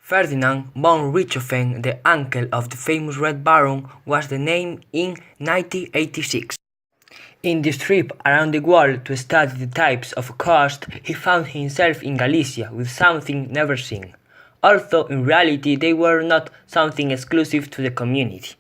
Ferdinand von Richthofen, the uncle of the famous Red Baron, was the name in 1986. In this trip around the world to study the types of coast, he found himself in Galicia with something never seen, although in reality they were not something exclusive to the community.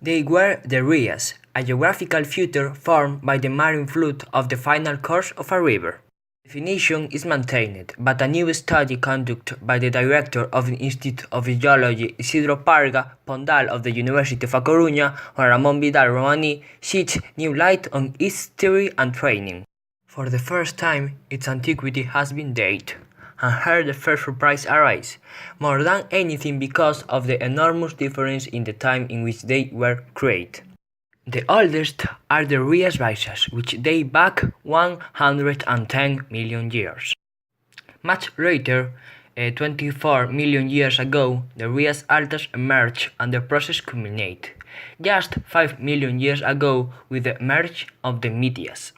They were the rias, a geographical feature formed by the marine flood of the final course of a river. The definition is maintained, but a new study conducted by the director of the Institute of Geology Isidro Parga Pondal of the University of A Coruña, Juan Ramón Vidal Romaní, sheds new light on its theory and training. For the first time, its antiquity has been dated, and here the first surprise arises, more than anything because of the enormous difference in the time in which they were created. The oldest are the Rias Baixas, which date back 110 million years. Much later, 24 million years ago, the Rias Altas emerged and the process culminated, just 5 million years ago with the emergence of the Medias.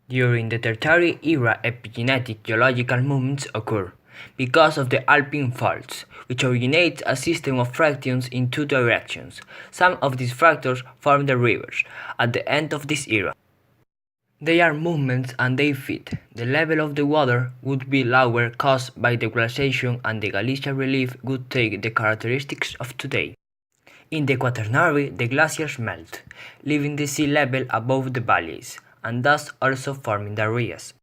During the Tertiary era, epigenetic geological movements occur because of the Alpine faults, which originate a system of fractions in two directions. Some of these fractures form the rivers at the end of this era. They are movements and they fit. The level of the water would be lower caused by the glaciation and the Galicia relief would take the characteristics of today. In the Quaternary, the glaciers melt, leaving the sea level above the valleys, and thus also forming the rias.